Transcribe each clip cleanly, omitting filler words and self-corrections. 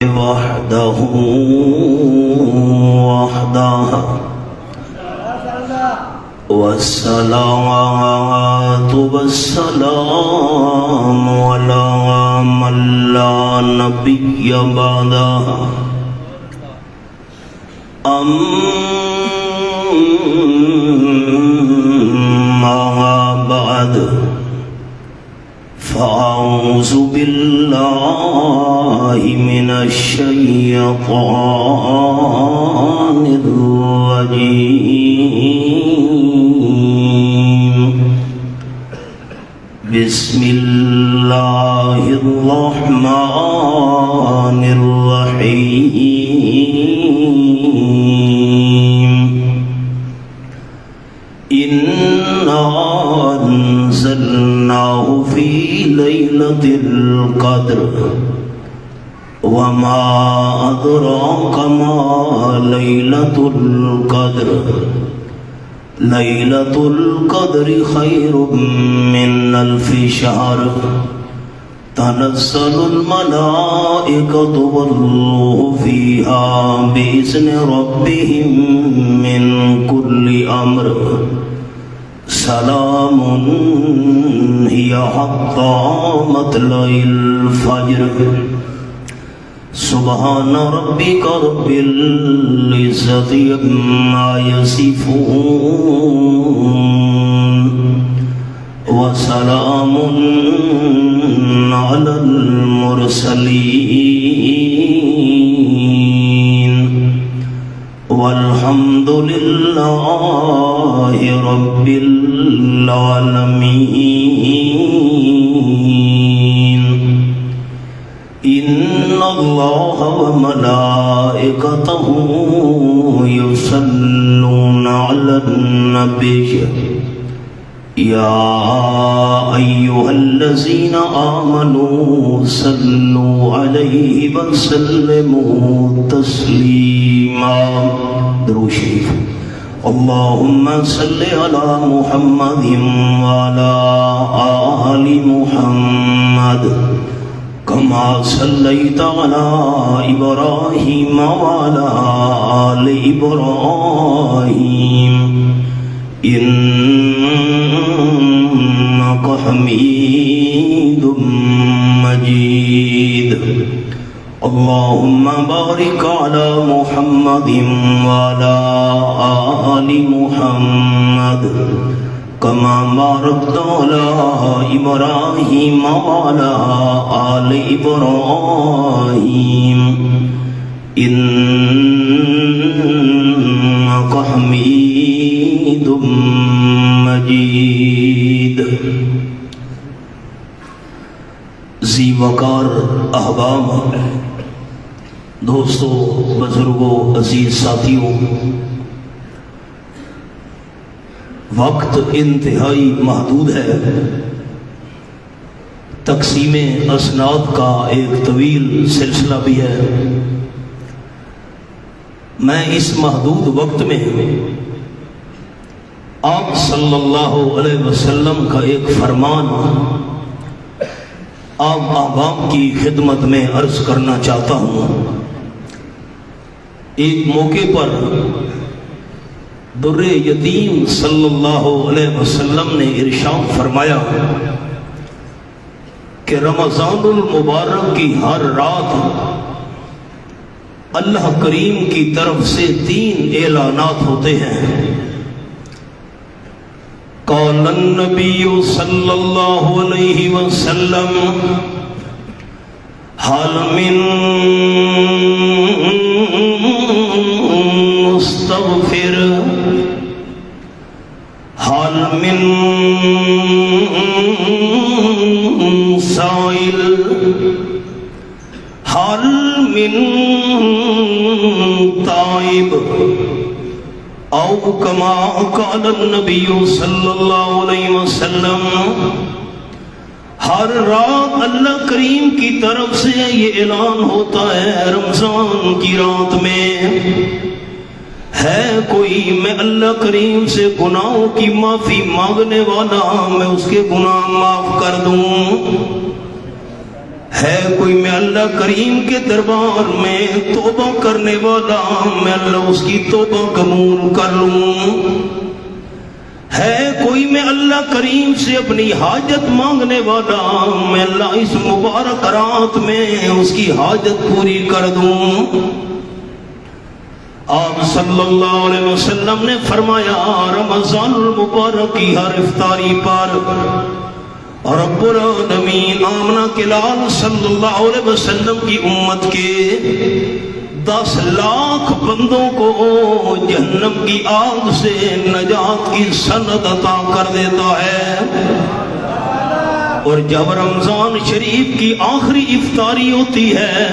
وحده والصلاة والسلام على من لا نبي بعده أما بعد فأعوذ بالله من الشيطان الرجيم بسم الله الرحمن الرحيم إنا أنزلناه في ليلة القدر وما أدراك ما ليلة القدر ليلة القدر خير من ألف شهر تنزل الملائكة والروح فيها بإذن ربهم من كل أمر سلام هي حتى مطلع الفجر سبحان ربك رب العزة عما يصفون وسلام على المرسلين والحمد لله رب العالمين إن الله وملائكته يصلون على النبي يا أيها الذين آمنوا صلوا عليه وسلموا تسليما درود شریف اللهم صل على محمد وعلى آل محمد كما صليت على إبراهيم وعلى آل إبراهيم إنك حميد مجيد اللهم بارك على محمد وعلى آل محمد كما باركت على إبراهيم وعلى آل إبراهيم إنك حميد مجيد ذی وقار احباب دوستو بزرگوں عزیز ساتھیوں وقت انتہائی محدود ہے تقسیم اسناد کا ایک طویل سلسلہ بھی ہے میں اس محدود وقت میں آپ صلی اللہ علیہ وسلم کا ایک فرمان آپ احباب کی خدمت میں عرض کرنا چاہتا ہوں ایک موقع پر در یتیم صلی اللہ علیہ وسلم نے ارشاد فرمایا کہ رمضان المبارک کی ہر رات اللہ کریم کی طرف سے 3 اعلانات ہوتے ہیں قال النبی صلی اللہ علیہ وسلم حال من مستغفر حال من سائل حال من تائب او کما قال النبی صلی اللہ علیہ وسلم ہر رات اللہ کریم کی طرف سے یہ اعلان ہوتا ہے رمضان کی رات میں ہے کوئی میں اللہ کریم سے گناہوں کی معافی مانگنے والا میں اس کے گناہ معاف کر دوں ہے کوئی میں اللہ کریم کے دربار میں توبہ کرنے والا، میں اللہ اس کی توبہ قبول کر لوں؟ ہے کوئی میں اللہ کریم سے اپنی حاجت مانگنے والا، میں اللہ اس مبارک رات میں اس کی حاجت پوری کر دوں؟ آپ صلی اللہ علیہ وسلم نے فرمایا رمضان المبارک کی ہر افطاری پر رب العالمین آمنہ کے لال صلی اللہ علیہ وسلم کی امت کے 10 لاکھ بندوں کو جہنم کی آگ سے نجات کی سند عطا کر دیتا ہے۔ اور جب رمضان شریف کی آخری افطاری ہوتی ہے،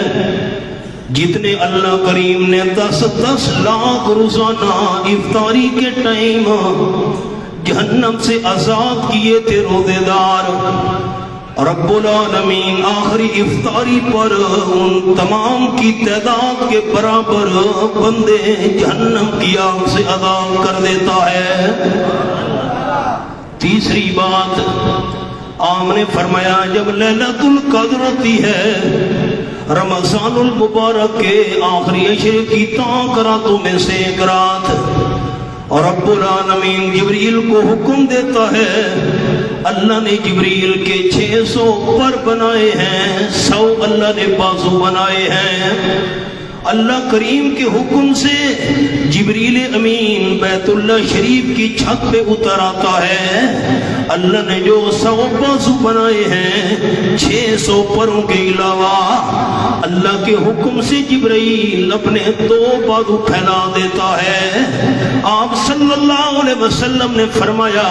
جتنے اللہ کریم نے 10 لاکھ روزانہ افطاری کے ٹائم جہنم سے آزاد کیے تھے روزے دار، رب العالمین آخری افطاری پر ان تمام کی تعداد کے برابر بندے جہنم کی آگ سے آزاد کر دیتا ہے۔ تیسری بات آپ نے فرمایا جب لیلۃ القدر ہوتی ہے، رمضان المبارک کے آخری عشرے کی تاک راتوں میں سے ایک رات، اور رب العالمین جبریل کو حکم دیتا ہے، اللہ نے جبریل کے 600 پر بنائے ہیں، 100 اللہ نے بازو بنائے ہیں۔ اللہ کریم کے حکم سے جبریل امین بیت اللہ شریف کی چھت پہ اتر آتا ہے، اللہ نے جو 100 بازو بنائے ہیں 600 پروں کے علاوہ اللہ کے حکم سے جبریل اپنے 2 بازو پھیلا دیتا ہے۔ آپ صلی اللہ علیہ وسلم نے فرمایا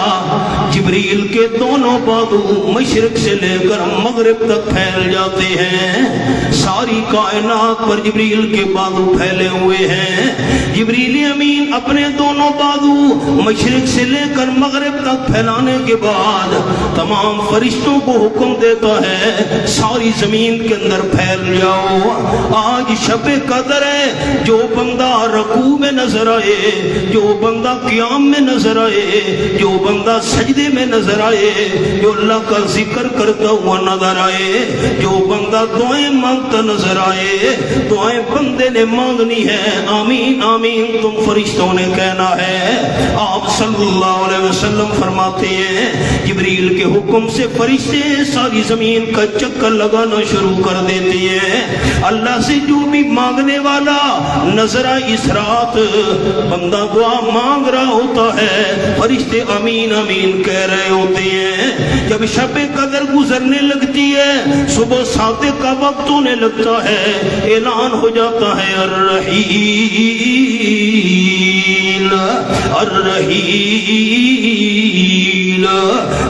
جبریل کے دونوں بازو مشرق سے لے کر مغرب تک پھیل جاتے ہیں، ساری کائنات پر جبریل کے بازو پھیلے ہوئے ہیں۔ جبریل امین اپنے دونوں بازو مشرق سے لے کر مغرب تک پھیلانے کے بعد تمام فرشتوں کو حکم دیتا ہے ساری زمین کے اندر پھیل جاؤ، آج شب قدر ہے، جو بندہ رکوع میں نظر آئے، جو بندہ قیام میں نظر آئے، جو بندہ سجدے میں نظر آئے، جو اللہ کا ذکر کرتا ہوا نظر آئے، جو بندہ دعائیں مانگتا نظر آئے، دعائیں بندے نے مانگنی ہے، آمین آمین تم فرشتوں نے کہنا ہے۔ آپ صلی اللہ علیہ وسلم فرماتے ہیں جبریل کے حکم سے فرشتے ساری زمین کا چکر لگانا شروع کر دیتے ہیں، اللہ سے جو بھی مانگنے والا نظر آئے اس رات بندہ دعا مانگ رہا ہوتا ہے، فرشتے آمین آمین کہہ رہے ہوتے ہیں۔ جب شب قدر گزرنے لگتی ہے، صبح صادق کا وقت ہونے لگتا ہے، اعلان ہو جاتا ہے الرحیل الرحیل،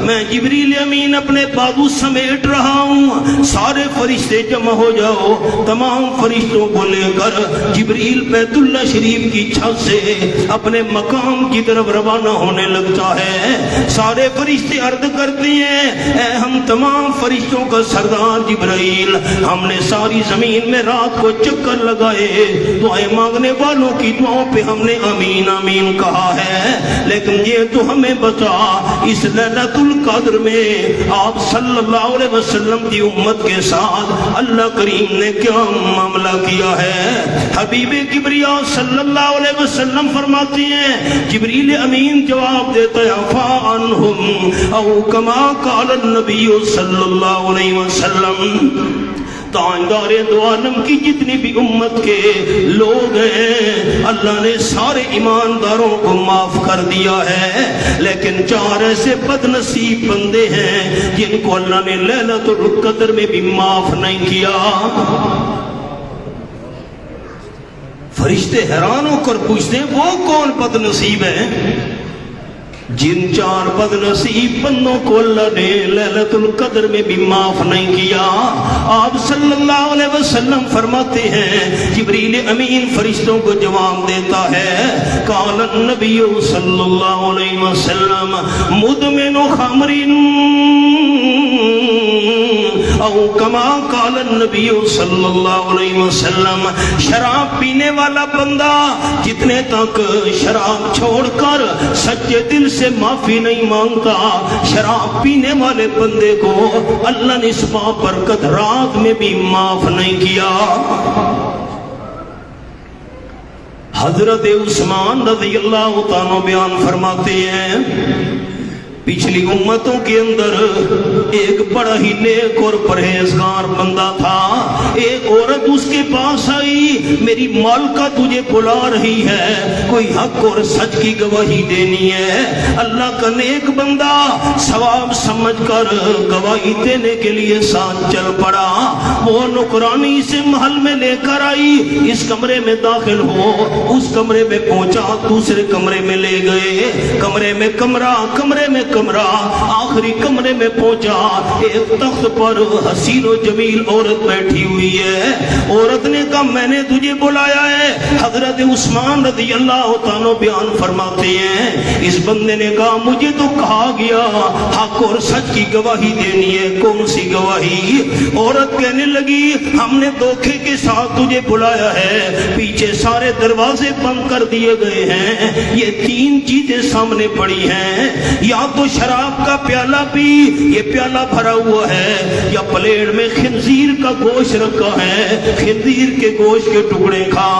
میں جبریل امین اپنے بازو سمیٹ رہا ہوں، سارے فرشتے جمع ہو جاؤ۔ تمام فرشتوں کو لے کر جبریل بیت اللہ شریف کی چھت سے اپنے مقام کی طرف روانہ ہونے لگتا ہے۔ سارے فرشتے عرض کرتے ہیں اے ہم تمام فرشتوں کا سردار جبرائیل، ہم نے ساری زمین میں رات کو چکر لگائے، دعائیں مانگنے والوں کی دعاؤں پہ ہم نے آمین آمین کہا ہے، لیکن یہ تو ہمیں بتا اس لیلۃ القدر میں آپ صلی اللہ علیہ وسلم کی امت کے ساتھ اللہ کریم نے کیا معاملہ کیا ہے؟ حبیب کبریا صلی اللہ علیہ وسلم فرماتے ہیں جبریل امین جواب دیتا ہے عفا عنہم او کما قال النبی صلی اللہ علیہ وسلم، تاجدار دو عالم کی جتنی بھی امت کے لوگ ہیں اللہ نے سارے ایمانداروں کو معاف کر دیا ہے، لیکن 4 ایسے بد نصیب بندے ہیں جن کو اللہ نے لیلۃ القدر میں بھی معاف نہیں کیا۔ فرشتے حیران ہو کر پوچھتے ہیں وہ کون بد نصیب ہیں؟ جن 4 بد نصیب بندوں کو اللہ نے لیلۃ القدر میں بھی معاف نہیں کیا۔ آپ صلی اللہ علیہ وسلم فرماتے ہیں جبریل امین فرشتوں کو جواب دیتا ہے قال النبی صلی اللہ علیہ وسلم مدمن خمر او کما قال النبی صلی اللہ علیہ وسلم، شراب پینے والا بندہ جتنے تک شراب چھوڑ کر سچے دل سے معافی نہیں مانگتا، شراب پینے والے بندے کو اللہ نے اس برکت رات میں بھی معاف نہیں کیا۔ حضرت عثمان رضی اللہ تعالیٰ بیان فرماتے ہیں، پچھلی امتوں کے اندر ایک بڑا ہی نیک اور پرہیزگار بندہ تھا۔ ایک عورت اس کے پاس آئی، میری مالکہ تجھے بلا رہی ہے، کوئی حق اور سچ کی گواہی دینی ہے۔ اللہ کا نیک بندہ ثواب سمجھ کر گواہی دینے کے لیے ساتھ چل پڑا۔ وہ نوکرانی سے محل میں لے کر آئی، اس کمرے میں داخل ہو، اس کمرے میں پہنچا، دوسرے کمرے میں لے گئے، کمرے میں کمرہ، کمرے میں کمرہ، آخری کمرے میں پہنچا، ایک تخت پر حسین و جمیل عورت بیٹھی ہوئی ہے۔ عورت نے کہا میں نے تجھے بلایا ہے۔ حضرت عثمان رضی اللہ تعالیٰ بیان فرماتے ہیں، اس بندے نے کہا مجھے تو کہا گیا حق اور سچ کی گواہی دینی ہے، کون سی گواہی؟ عورت کہنے لگی ہم نے دھوکے کے ساتھ تجھے بلایا ہے، پیچھے سارے دروازے بند کر دیے گئے ہیں، یہ تین چیزیں سامنے پڑی ہیں، یا تو شراب کا پیالہ پی، یہ پیالہ بھرا ہوا ہے، یا پلیٹ میں خنزیر کا گوشت رکھا ہے، خنزیر کے گوشت کے ٹکڑے کھا،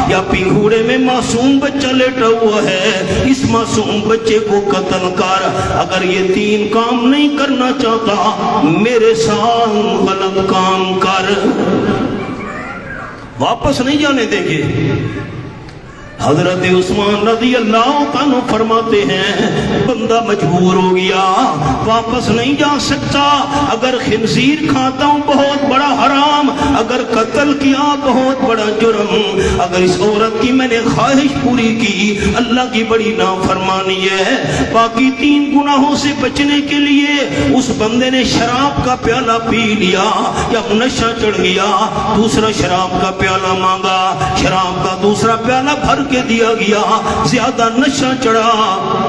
یا پنگھوڑے میں معصوم بچہ لیٹا ہوا ہے، اس معصوم بچے کو قتل کر۔ اگر یہ تین کام نہیں کرنا چاہتا میرے ساتھ غلط کام کر، واپس نہیں جانے دیں گے۔ حضرت عثمان رضی اللہ عنہ فرماتے ہیں بندہ مجبور ہو گیا، واپس نہیں جا سکتا، اگر خنزیر کھاتا ہوں بہت بڑا حرام، اگر قتل کیا بہت بڑا جرم، اگر اس عورت کی میں نے خواہش پوری کی اللہ کی بڑی نافرمانی ہے۔ باقی تین گناہوں سے بچنے کے لیے اس بندے نے شراب کا پیالہ پی لیا، جب نشہ چڑھ گیا دوسرا شراب کا پیالہ مانگا، شراب کا دوسرا پیالہ بھر کے دیا گیا، زیادہ نشہ چڑھا،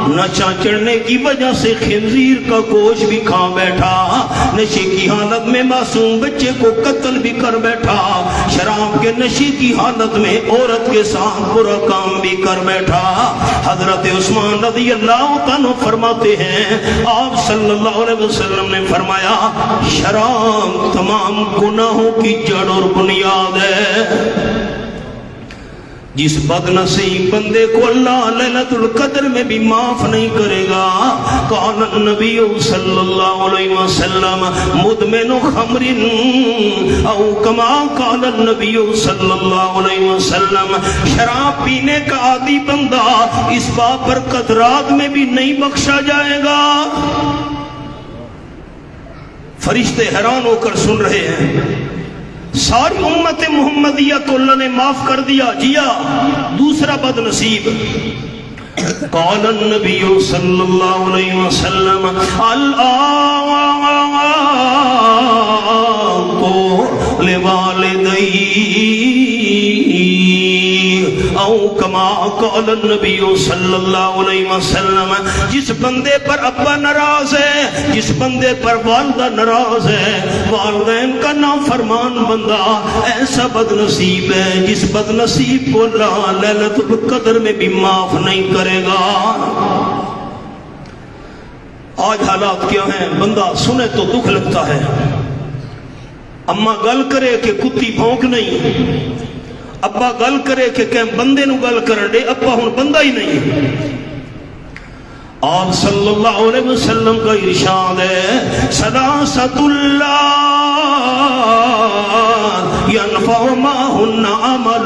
نشہ چڑھنے کی وجہ سے خنزیر کا گوشت بھی کھا بیٹھا، نشے کی حالت میں معصوم بچے کو قتل بھی کر بیٹھا، شراب کے نشے کی حالت میں عورت کے ساتھ برا کام بھی کر بیٹھا۔ حضرت عثمان رضی اللہ عنہ فرماتے ہیں آپ صلی اللہ علیہ وسلم نے فرمایا شراب تمام گناہوں کی جڑ اور بنیاد ہے۔ جس بد نصیب بندے کو اللہ لیلۃ القدر میں بھی معاف نہیں کرے گا، قال النبی صلی اللہ علیہ وسلم مدمن خمر او کما قال النبی صلی اللہ علیہ وسلم، شراب پینے کا عادی بندہ اس بابرکت رات میں بھی نہیں بخشا جائے گا۔ فرشتے حیران ہو کر سن رہے ہیں، ساری امت محمدیہ کو اللہ نے معاف کر دیا، جیا دوسرا بد نصیب قال النبی صلی اللہ علیہ وسلم او کما قال النبی صلی اللہ علیہ وسلم، جس بندے پر ابا ناراض ہے، جس بندے پر والدہ ناراض ہے، والدین کا نافرمان بندہ ایسا بد نصیب ہے جس بد نصیب کو اللہ لیلۃ القدر میں بھی معاف نہیں کرے گا۔ آج حالات کیا ہیں، بندہ سنے تو دکھ لگتا ہے، اما گل کرے کہ کتی بھونک نہیں، ابا گل کرے کہ بندے نو گل کرن دے، ابا ہن بندہ ہی نہیں۔ آپ صلی اللہ علیہ وسلم کا ارشاد ہے سلاست اللہ ينفع معهن عمل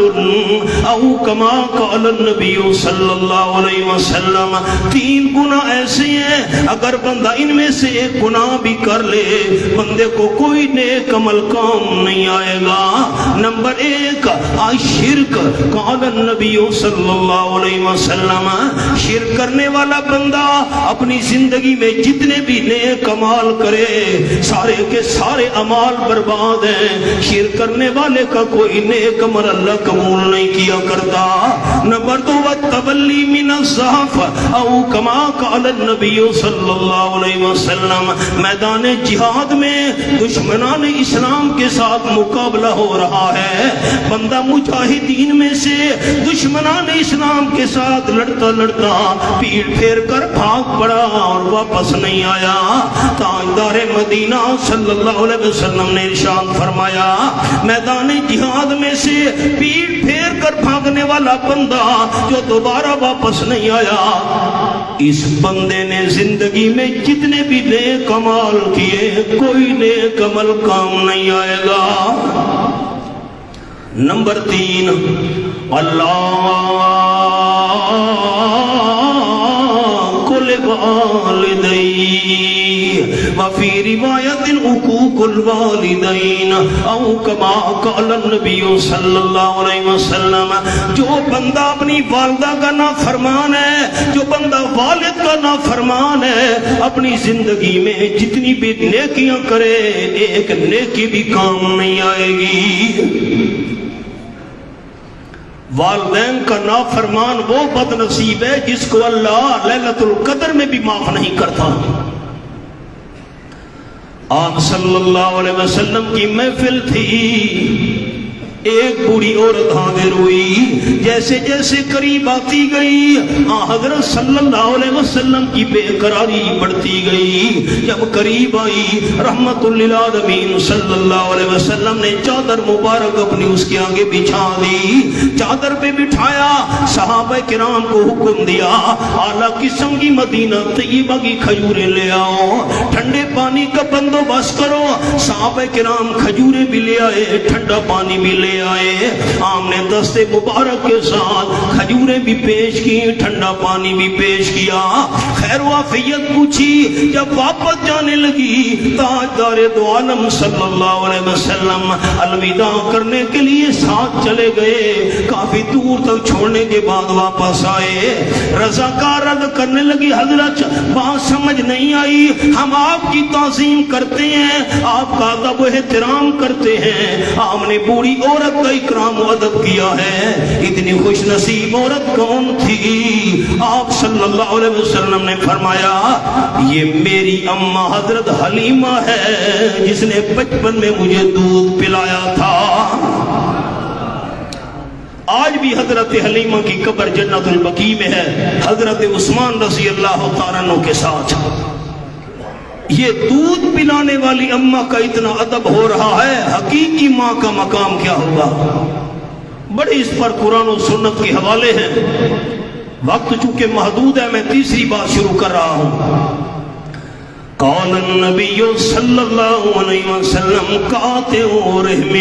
او کما قال النبی صلی اللہ علیہ وسلم، تین گناہ ایسے ہیں اگر بندہ ان میں سے ایک گناہ بھی کر لے بندے کو کوئی نیک عمل کام نہیں آئے گا۔ نمبر ایک، الشرک الشرک قال النبی صلی اللہ علیہ وسلم شرک کرنے والا بندہ اپنی زندگی میں جتنے بھی نیک عمال کرے سارے کے سارے اعمال برباد ہیں. شرک کرنے والے کا کوئی نیک عمل اللہ قبول نہیں کیا کرتا. نمبر 2 والتولی من الزحف او کما قال النبی صلی اللہ علیہ وسلم میدان جہاد میں دشمنان اسلام کے ساتھ مقابلہ ہو رہا ہے. بندہ مجاہدین میں سے دشمنان اسلام کے ساتھ لڑتا لڑتا پیٹ پھیر کر بھاگ پڑا اور واپس نہیں آیا. تاجدار مدینہ صلی اللہ علیہ وسلم نے ارشاد فرمایا میدان جہاد میں سے پیٹ پھیر کر بھاگنے والا بندہ جو دوبارہ واپس نہیں آیا اس بندے نے زندگی میں جتنے بھی نیک عمل کیے کوئی نیک عمل کام نہیں آئے گا. نمبر 3 اللہ کل والدی وفی روایت حقوق الوالدین او کما قال النبی صلی اللہ علیہ وسلم جو بندہ اپنی والدہ کا نافرمان ہے جو بندہ والد کا نافرمان ہے اپنی زندگی میں جتنی بھی نیکیاں کرے ایک نیکی بھی کام نہیں آئے گی. والدین کا نافرمان وہ بد نصیب ہے جس کو اللہ لیلۃ القدر میں بھی معاف نہیں کرتا. آپ صلی اللہ علیہ وسلم کی محفل تھی ایک بوڑھی عورت حاضر ہوئی جیسے جیسے قریب آتی گئی حضرت صلی اللہ علیہ وسلم کی بے قراری بڑھتی گئی. جب قریب آئی رحمت للعالمین صلی اللہ علیہ وسلم نے چادر مبارک اپنی اس کے آگے بچھا دی. چادر پہ بٹھایا صحابہ کرام کو حکم دیا اعلیٰ قسم کی مدینہ طیبہ کی کھجوریں لے آؤ ٹھنڈے پانی کا بندوبست کرو. صحابہ کرام کھجوریں بھی لے آئے ٹھنڈا پانی بھی لے آئے. آپ نے دست مبارک کے ساتھ کھجوریں بھی پیش کی ٹھنڈا پانی بھی پیش کیا. خیر و عافیت پوچھی. جب واپس جانے لگی تاجدار دو عالم صلی اللہ علیہ وسلم الوداع کرنے کے لیے ساتھ چلے گئے. کافی دور تک چھوڑنے کے بعد واپس آئے. رضاکار رد کرنے لگی حضرت بات سمجھ نہیں آئی. ہم آپ کی تعظیم کرتے ہیں آپ کا ادب و احترام کرتے ہیں آپ نے بوڑھی عورت کا اکرام و ادب کیا ہے اتنی خوش نصیب عورت کون تھی؟ آپ صلی اللہ علیہ وسلم نے فرمایا یہ میری اماں حضرت حلیمہ ہے جس نے بچپن میں مجھے دودھ پلایا تھا. آج بھی حضرت حلیمہ کی قبر جنت البقیع میں ہے حضرت عثمان رضی اللہ تعالیٰ عنہ کے ساتھ. یہ دودھ پلانے والی اماں کا اتنا ادب ہو رہا ہے حقیقی ماں کا مقام کیا ہوگا. بڑے اس پر قرآن و سنت کے حوالے ہیں. وقت چونکہ محدود ہے میں تیسری بات شروع کر رہا ہوں. قال النبی صلی اللہ علیہ وسلم قاطع رحم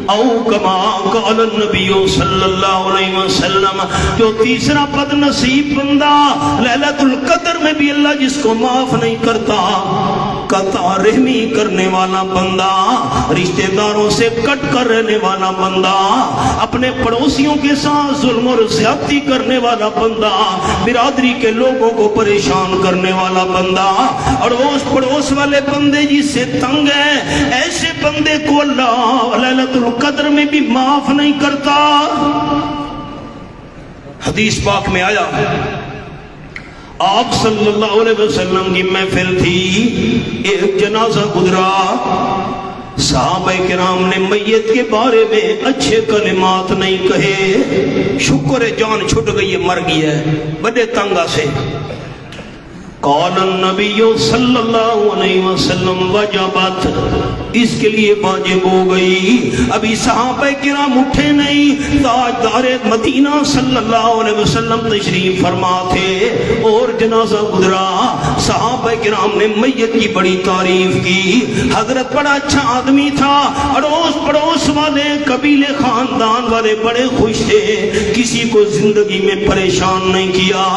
او کما قال النبی صلی اللہ علیہ وسلم جو تیسرا بد نصیب بندہ لیلۃ القدر میں بھی اللہ جس کو معاف نہیں کرتا قطع رحمی کرنے والا بندہ رشتہ داروں سے کٹ کر رہنے والا بندہ اپنے پڑوسیوں کے ساتھ ظلم اور زیادتی کرنے والا بندہ برادری کے لوگوں کو پریشان کرنے والا بندہ اڑوس پڑوس والے بندے جس سے تنگ ہیں ایسے بندے کو اللہ لیلۃ القدر میں بھی معاف نہیں کرتا. حدیث پاک میں آیا آپ صلی اللہ علیہ وسلم کی محفل تھی ایک جنازہ گزرا. صحابہ کرام نے میت کے بارے میں اچھے کلمات نہیں کہے. شکر ہے جان چھٹ گئی ہے مر گئی ہے بڑے تنگا سے. قال النبی صلی اللہ علیہ وسلم وجبت اس کے لیے واجب ہو گئی. ابھی صحابہ کرام اٹھے نہیں تاجدار مدینہ صلی اللہ علیہ وسلم تشریف فرما تھے اور جنازہ گزرا. صحابہ کرام نے میت کی بڑی تعریف کی. حضرت بڑا اچھا آدمی تھا اڑوس پڑوس والے قبیلے خاندان والے بڑے خوش تھے کسی کو زندگی میں پریشان نہیں کیا.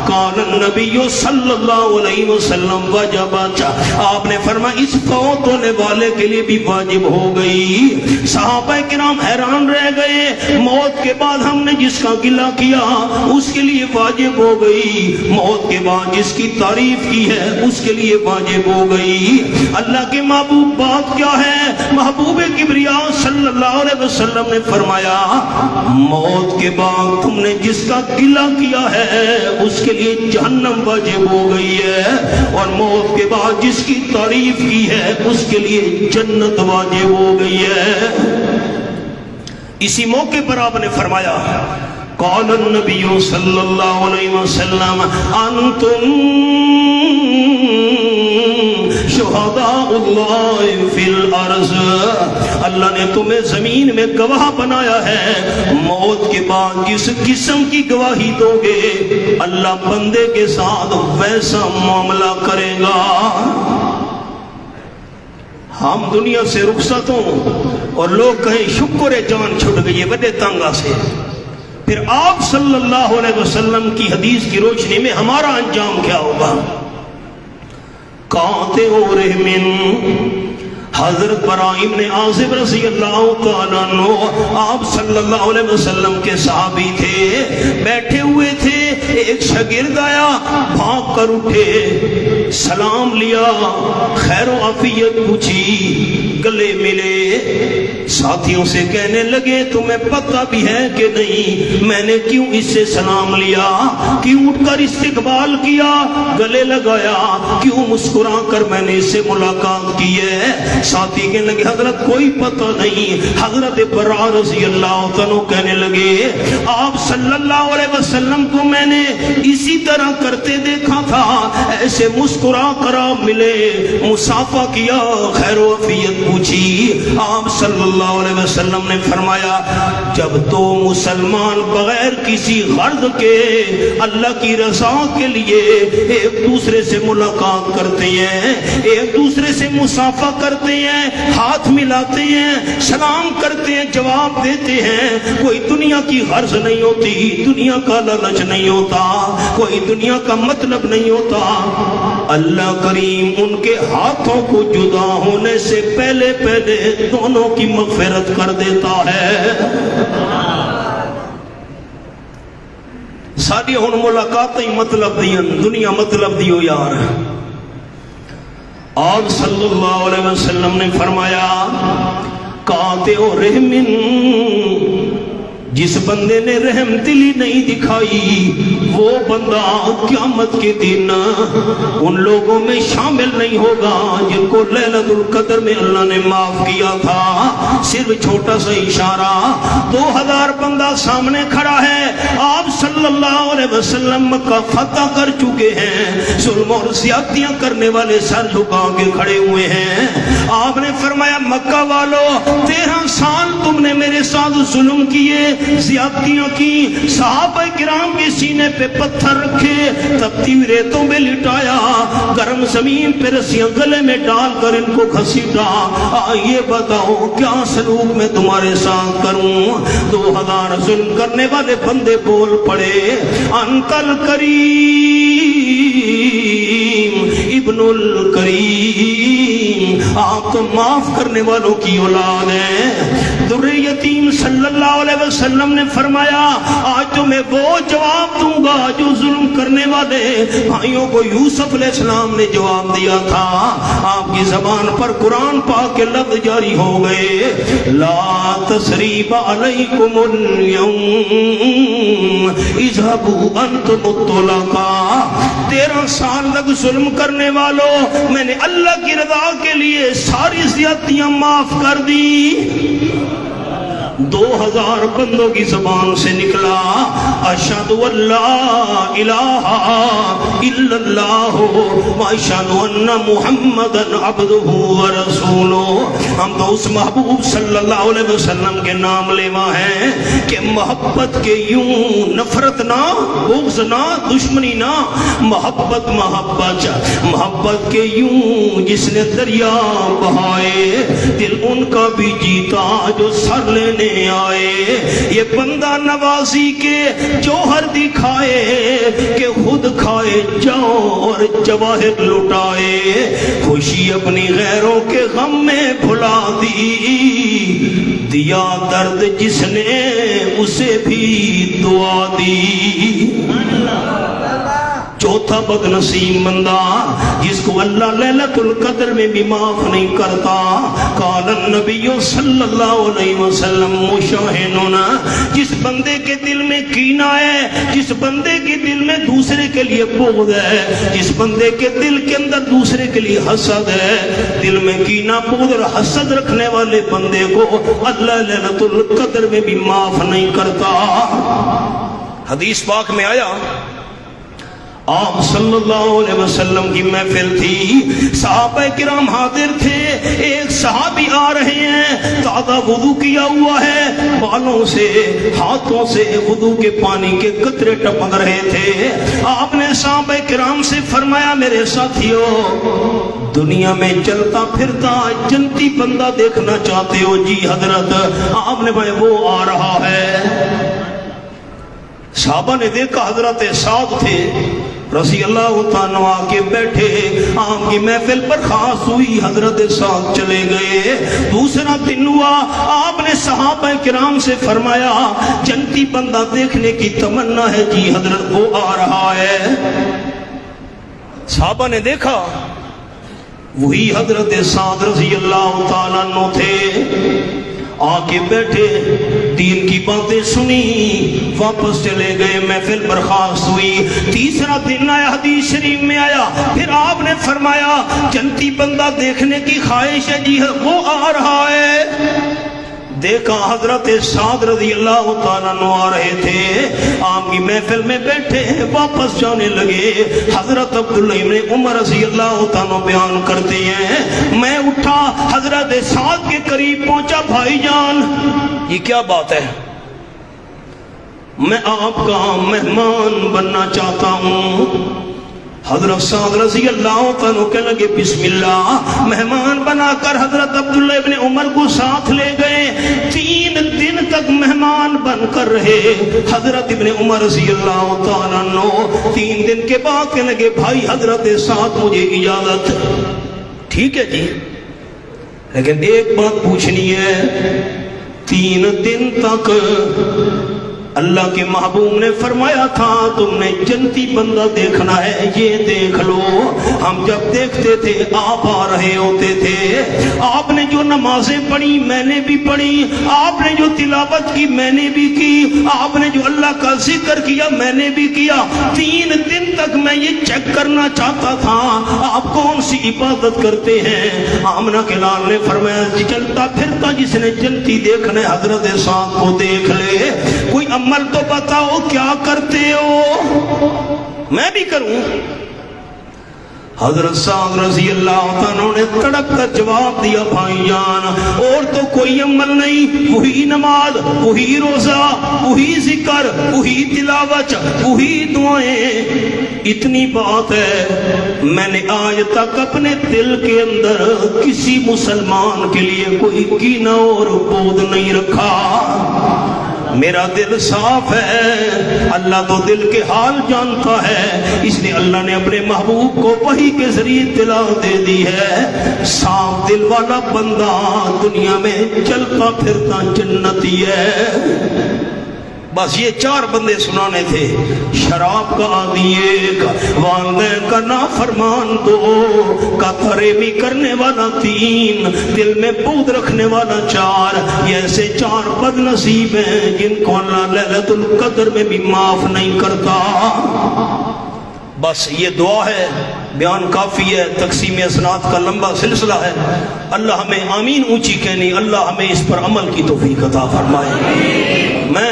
قال النبی صلی اللہ علیہ وسلم وجبت آپ نے فرمایا اس فوت ہونے والے کے لیے بھی واجب ہو گئی۔ صحابہ کرام حیران رہ گئے، موت کے بعد ہم نے جس کا گلہ کیا اس کے لیے واجب ہو گئی، موت کے بعد جس کی تعریف کی ہے اس کے لیے واجب ہو گئی۔ اللہ کے محبوب بات کیا ہے؟ محبوب کبریا صلی اللہ علیہ وسلم نے فرمایا موت کے بعد تم نے جس کا گلہ کیا ہے اس کے لیے جہنم واجب ہو گئی ہے، اور موت کے بعد جس کی تعریف کی ہے اس کے لیے جنت واجب ہو گئی ہے۔ اسی موقع پر آپ نے فرمایا قال النبی صلی اللہ علیہ وسلم انتم شہداء اللہ فی الارض، اللہ نے تمہیں زمین میں گواہ بنایا ہے، موت کے بعد جس قسم کی گواہی دو گے اللہ بندے کے ساتھ ویسا معاملہ کرے گا۔ ہم دنیا سے رخصت ہوں اور لوگ کہیں شکر ہے جان چھٹ گئی ہے بڑے تنگا سے، پھر آپ صلی اللہ علیہ وسلم کی حدیث کی روشنی میں ہمارا انجام کیا ہوگا؟ قاطع رحم حضرت براء بن عازب رضی اللہ تعالیٰ عنہ آپ صلی اللہ علیہ وسلم کے صحابی تھے، بیٹھے ہوئے تھے، ایک شاگرد آیا، بھاگ کر اٹھے، سلام لیا، خیر و عافیت پوچھی، گلے ملے، ساتھیوں سے کہنے لگے تمہیں پتہ بھی ہے کہ نہیں میں نے کیوں اس سے سلام لیا، کیوں اٹھ کر استقبال کیا، گلے لگایا، کیوں مسکرا کر میں نے اس سے ملاقات کی ہے؟ ساتھی کہنے لگے حضرت کوئی پتہ نہیں۔ حضرت براء رضی اللہ عنہ کہنے لگے آپ صلی اللہ علیہ وسلم کو میں نے اسی طرح کرتے دیکھا تھا، ایسے مسکرا کر ملے، مصافحہ کیا، خیر و عافیت پوچھی۔ آپ صلی اللہ علیہ وسلم نے فرمایا جب تو مسلمان بغیر کسی غرض کے اللہ کی رضا کے لیے ایک دوسرے سے ملاقات کرتے ہیں، ایک دوسرے سے مصافحہ کرتے ہیں، ہاتھ ملاتے ہیں، سلام کرتے ہیں، جواب دیتے ہیں، کوئی دنیا کی غرض نہیں ہوتی، دنیا کا لالچ نہیں ہوتا، کوئی دنیا کا مطلب نہیں ہوتا، اللہ کریم ان کے ہاتھوں کو جدا ہونے سے پہلے دونوں کی مغفرت کر دیتا ہے۔ ساری ہن ملاقاتیں مطلب دیا، دنیا مطلب دیو یار۔ آپ صلی اللہ علیہ وسلم نے فرمایا قاطع رحم، جس بندے نے رحم دلی نہیں دکھائی وہ بندہ قیامت کے دن ان لوگوں میں شامل نہیں ہوگا جن کو لیلۃ القدر میں اللہ نے معاف کیا تھا۔ صرف چھوٹا سا اشارہ، 2000 بندہ سامنے کھڑا ہے، آپ صلی اللہ علیہ وسلم مکہ فتح کر چکے ہیں، ظلم اور زیادتیاں کرنے والے سر جھکا کے کھڑے ہوئے ہیں۔ آپ نے فرمایا مکہ والو 13 سال تم نے میرے ساتھ ظلم کیے، زیادتیاں کی، صحابہ کرام کے سینے پہ پتھر رکھے، تپتی ہوئی ریتوں میں لٹایا، گرم زمین پہ رسیاں گلے میں ڈال کر ان کو گھسیٹا، آئیے بتاؤ کیا سلوک میں تمہارے ساتھ کروں؟ 2000 ظلم کرنے والے بندے بول پڑے انت الکریم ابن الکریم، آپ تو معاف کرنے والوں کی اولاد ہیں۔ در یتیم صلی اللہ علیہ وسلم نے فرمایا آج تو میں وہ جواب دوں گا جو ظلم کرنے والے بھائیوں کو یوسف علیہ السلام نے جواب دیا تھا۔ آپ کی زبان پر قرآن پاک کے لفظ جاری ہو گئے، لا تثریب علیکم اليوم اذهبوا انتم الطلقاء۔ 13 سال تک ظلم کرنے والوں میں نے اللہ کی رضا کے لیے ساری زیادتیاں معاف کر دی۔ 2000 بندوں کی زبان سے نکلا اشہد ان لا الہ الا اللہ واشہد ان محمدا عبدہ ورسولہ۔ ہم تو اس محبوب صلی اللہ علیہ وسلم کے نام لیوا ہیں کہ محبت کے یوں نفرت نہ، بغض نہ، دشمنی نہ، محبت محبت محبت کے یوں جس نے دریا بہائے، دل ان کا بھی جیتا جو سر لینے آئے۔ یہ بندہ نوازی کے جوہر دکھائے کہ خود کھائے جاؤ اور جواہر لٹائے، خوشی اپنی غیروں کے غم میں بھلا دی، دیا درد جس نے اسے بھی دعا دی۔ چوتھا بد نصیب بندہ جس کو اللہ لیلۃ القدر میں بھی معاف نہیں کرتا، قال النبی صلی اللہ علیہ وسلم مشاہن، جس بندے کے دل میں کینہ ہے، جس بندے کے دل میں دوسرے کے لیے بغض ہے، جس بندے کے دل کے اندر دوسرے کے لیے حسد ہے، دل میں کینہ بغض اور حسد رکھنے والے بندے کو اللہ لیلۃ القدر میں بھی معاف نہیں کرتا۔ حدیث پاک میں آیا، آپ صلی اللہ علیہ وسلم کی محفل تھی، صحابہ کرام حاضر تھے، ایک صحابی آ رہے ہیں، تازہ وضو کیا ہوا ہے، بالوں سے ہاتھوں سے وضو کے پانی کے قطرے ٹپک رہے تھے۔ آپ نے صحابہ کرام سے فرمایا، میرے ساتھیو، دنیا میں چلتا پھرتا جنتی بندہ دیکھنا چاہتے ہو؟ جی حضرت۔ آپ نے بھائی وہ آ رہا ہے۔ صحابہ نے دیکھا، حضرت سعد تھے رضی اللہ تعالیٰ عنہ کے بیٹھے، آپ کی محفل پر خاص ہوئی، حضرت سعد چلے گئے۔ دوسرا دن ہوا، آپ نے صحابہ کرام سے فرمایا، جنتی بندہ دیکھنے کی تمنا ہے؟ جی حضرت وہ آ رہا ہے۔ صحابہ نے دیکھا، وہی حضرت سعد رضی اللہ تعالیٰ عنہ تھے، آ کے بیٹھے، دین کی باتیں سنی، واپس چلے گئے، محفل برخاست ہوئی۔ تیسرا دن آیا، حدیث شریف میں آیا، پھر آپ نے فرمایا جنتی بندہ دیکھنے کی خواہش ہے؟ جی وہ آ رہا ہے۔ دیکھا حضرت سعد رضی اللہ تعالیٰ عنہ آ رہے تھے، آپ کی محفل میں بیٹھے، واپس جانے لگے۔ حضرت عبداللہ ابن عمر رضی اللہ تعالیٰ بیان کرتے ہیں، میں اٹھا، حضرت سعد کے قریب پہنچا، بھائی جان یہ کیا بات ہے؟ میں آپ کا مہمان بننا چاہتا ہوں۔ حضرت سعد رضی اللہ تعالیٰ کہنے لگے بسم اللہ۔ مہمان بنا کر حضرت عبداللہ ابن عمر کو ساتھ لے گئے، 3 دن تک مہمان بن کر رہے حضرت ابن عمر رضی اللہ تعالیٰ عنہ۔ 3 دن کے بعد کہنے لگے بھائی حضرت سعد مجھے اجازت۔ ٹھیک ہے جی، لیکن ایک بات پوچھنی ہے، 3 دن تک اللہ کے محبوب نے فرمایا تھا تم نے جنتی بندہ دیکھنا ہے، یہ دیکھ لو۔ ہم جب دیکھتے تھے آپ آ رہے ہوتے تھے، آپ نے جو نمازیں پڑھی میں نے بھی پڑھی، آپ نے جو تلاوت کی میں نے بھی کی، آپ نے جو اللہ کا ذکر کیا میں نے بھی کیا۔ 3 دن تک میں یہ چیک کرنا چاہتا تھا آپ کون سی عبادت کرتے ہیں۔ آمنہ کے لال نے فرمایا چلتا پھرتا جس نے جنتی دیکھنا ہے حضرت سعد کو دیکھ لے، کوئی عمل تو بتاؤ کیا کرتے ہو، میں بھی کروں۔ حضرت سعد رضی اللہ عنہ نے تڑپ کر جواب دیا بھائی جان اور تو کوئی عمل نہیں، وہی نماز، وہی روزہ، وہی ذکر، وہی تلاوت، وہی دعائیں۔ اتنی بات ہے میں نے آج تک اپنے دل کے اندر کسی مسلمان کے لیے کوئی کینہ اور بغض نہیں رکھا، میرا دل صاف ہے۔ اللہ تو دل کے حال جانتا ہے، اس لیے اللہ نے اپنے محبوب کو وحی کے ذریعے اطلاع دے دی ہے، صاف دل والا بندہ دنیا میں چلتا پھرتا جنتی ہے۔ بس یہ 4 بندے سنانے تھے، شراب کا عادی 1، والدین کا نافرمان 2، کاتھریمی کرنے والا 3، دل میں بغض رکھنے والا 4۔ یہ ایسے 4 بد نصیب ہیں جن کو اللہ لیلۃ القدر میں بھی معاف نہیں کرتا۔ بس یہ دعا ہے، بیان کافی ہے، تقسیم اسناد کا لمبا سلسلہ ہے۔ اللہ ہمیں آمین اونچی کہنی، اللہ ہمیں اس پر عمل کی توفیق عطا فرمائے۔ میں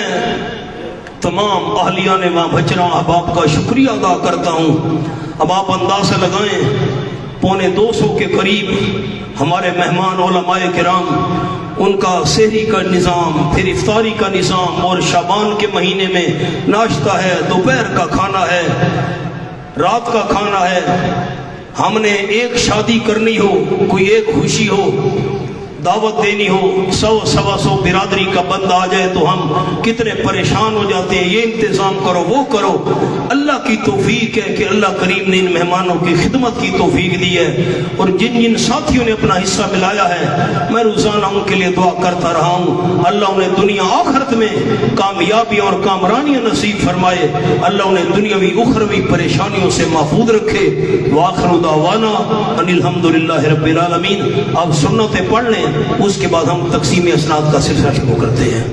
تمام اہلیان وہاں بچرا احباب کا شکریہ ادا کرتا ہوں۔ اب آپ اندازہ لگائیں، 250 کے قریب ہمارے مہمان علماء کرام ان کا سحری کا نظام، پھر افطاری کا نظام، اور شعبان کے مہینے میں ناشتہ ہے، دوپہر کا کھانا ہے، رات کا کھانا ہے۔ ہم نے ایک شادی کرنی ہو، کوئی ایک خوشی ہو، دعوت دینی ہو، 100-125 برادری کا بندہ آ جائے تو ہم کتنے پریشان ہو جاتے ہیں، یہ انتظام کرو وہ کرو۔ اللہ کی توفیق ہے کہ اللہ کریم نے ان مہمانوں کی خدمت کی توفیق دی ہے، اور جن جن ساتھیوں نے اپنا حصہ ملایا ہے میں روزانہ ان کے لیے دعا کرتا رہا ہوں، اللہ انہیں دنیا آخرت میں کامیابی اور کامرانیاں نصیب فرمائے، اللہ انہیں دنیاوی اخروی پریشانیوں سے محفوظ رکھے۔ وآخر دعوانا ان الحمدللہ رب العالمین۔ اب سنتیں پڑھ لیں، اس کے بعد ہم تقسیم اسناد کا سلسلہ شروع کرتے ہیں۔